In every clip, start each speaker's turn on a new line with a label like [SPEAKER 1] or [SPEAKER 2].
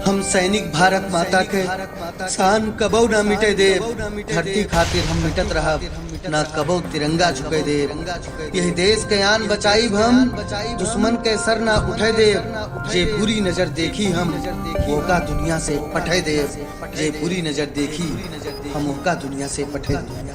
[SPEAKER 1] हम सैनिक भारत माता के शान कबो न मिटे देव। धरती खातिर हम मिटत रहब, न कबो तिरंगा झुके देव। यही देश के आन बचाई हम, दुश्मन के सर न उठे देव। जे बुरी नजर देखी हम ओका दुनिया से पठे देव। जे बुरी नजर देखी हम ओका दुनिया से पठे देव।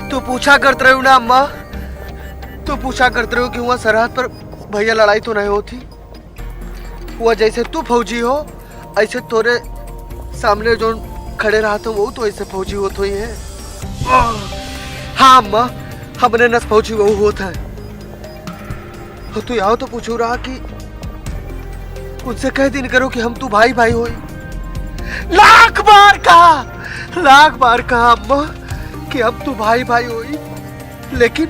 [SPEAKER 2] तू पूछा करते रहो ना अम्मा, तू पूछा करते रहो कि वहाँ सरहद पर भैया लड़ाई तो नहीं होती। वह जैसे तू फौजी हो ऐसे तोरे सामने जो खड़े रहा तो वो तो ऐसे फौजी होते ही है। हाँ अम्मा, हमने नस फौजी वो होता है। तो तू यहाँ तो पूछू रहा कि उनसे कह दिन करो कि हम तू भाई भाई हो। लाख बार कहा अम्मा कि अब तू भाई भाई होई, लेकिन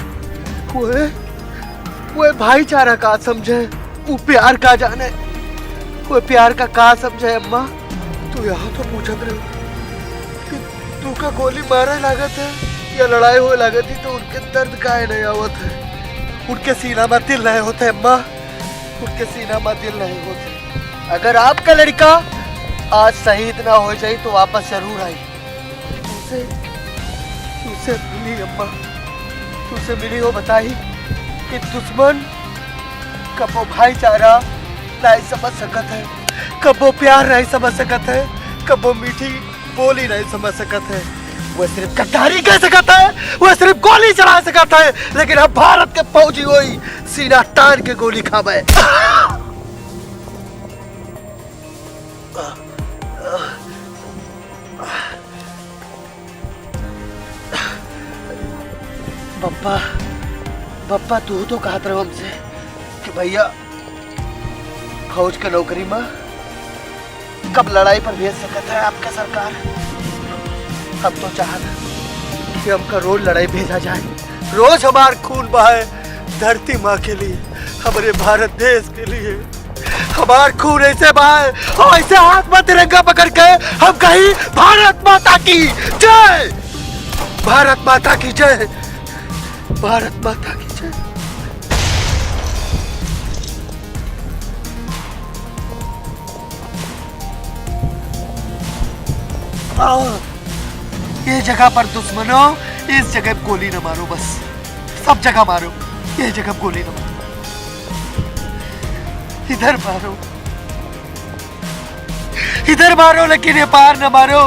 [SPEAKER 2] वो भाईचारा का समझे, वो प्यार का जाने, वो प्यार का समझे अम्मा। तू यहाँ तो पूछत रही कि तू का गोली मारे लागत है या लड़ाई हो लागत है, तो उनके दर्द काहे नहीं आवत है? उनके सीना में दिल नहीं होते अम्मा, उनके सीना में दिल नहीं होते। अगर आपका लड़का आज शहीद ना हो जाए तो वापस जरूर आई। तुझसे मिली अम्मा, तुझसे मिली हो बताई कि दुश्मन कबो भाईचारा नहीं समझ सकत है, कबो प्यार नहीं समझ सकत है, कबो मीठी बोली नहीं समझ सकत है। वह सिर्फ गद्दारी कह सकता है, वह सिर्फ गोली चला सकता है, लेकिन अब भारत के फौजी वही सीना तान के गोली खावे। बप्पा तू तो कहत रहो हमसे कि भैया फौज के नौकरी में कब लड़ाई पर भेज सकता है आपका सरकार। हम तो चाहते कि हमका रोज लड़ाई भेजा जाए, रोज हमार खून बहाए धरती माँ के लिए, हमारे भारत देश के लिए। हमार खून ऐसे बहाए और ऐसे हाथ में तिरंगा पकड़ के हम कहीं भारत माता की जय, भारत माता की जय, भारत माता की जय। ये जगह पर दुश्मनों, इस जगह गोली न मारो, बस सब जगह मारो, ये जगह गोली न मारो, इधर मारो लेकिन ये पार न मारो।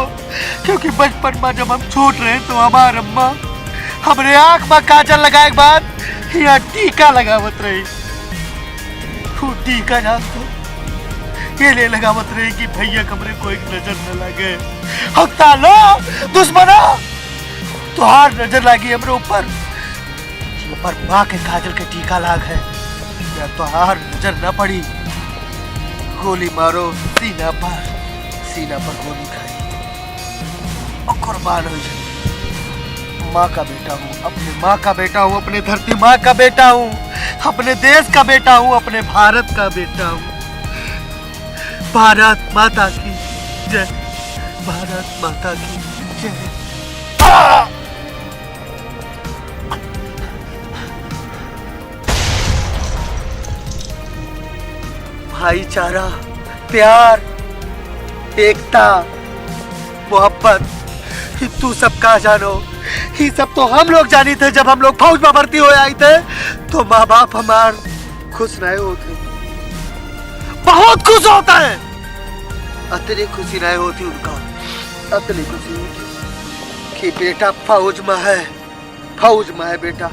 [SPEAKER 2] क्योंकि बचपन में जब हम छोट रहे तो हमार अम्मा हमरे आंख में काजल लगाए के बाद यहाँ टीका लगावत रही। टीका जान तो ये ले लगावत रही कि भैया कमरे कोई नजर न लगे। हफ्ता लो दुश्मना तुहार नजर लगी हमरे ऊपर, माँ के काजल के टीका लाग है, या तुहार नजर न पड़ी गोली मारो सीना पर गोली खाई और कुर्बान हो जाए। माँ का बेटा हूँ, अपने माँ का बेटा हूँ, अपने धरती माँ का बेटा हूँ, अपने देश का बेटा हूँ, अपने भारत का बेटा हूँ। भारत माता की जय, भारत माता की जय। भाईचारा, प्यार, एकता, मोहब्बत, तू सब का जानो, ये सब तो हम लोग जानी थे। जब हम लोग फौज में भर्ती हो आए थे तो माँ बाप हमार खुश नहीं होते, बहुत खुश होता है। अतनी खुशी नहीं होती उनका, अतनी खुशी होती कि बेटा फौज में है बेटा।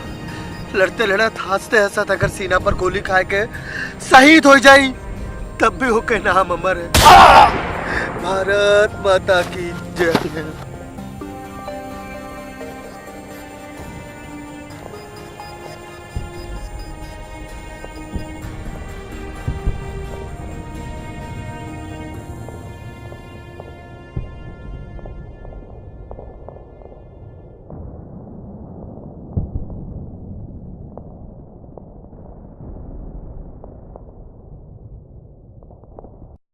[SPEAKER 2] लड़ते लड़त हंसते हंसत अगर सीना पर गोली खाए के शहीद हो जाई तब भी हो के नाम अमर है। भारत माता की जय।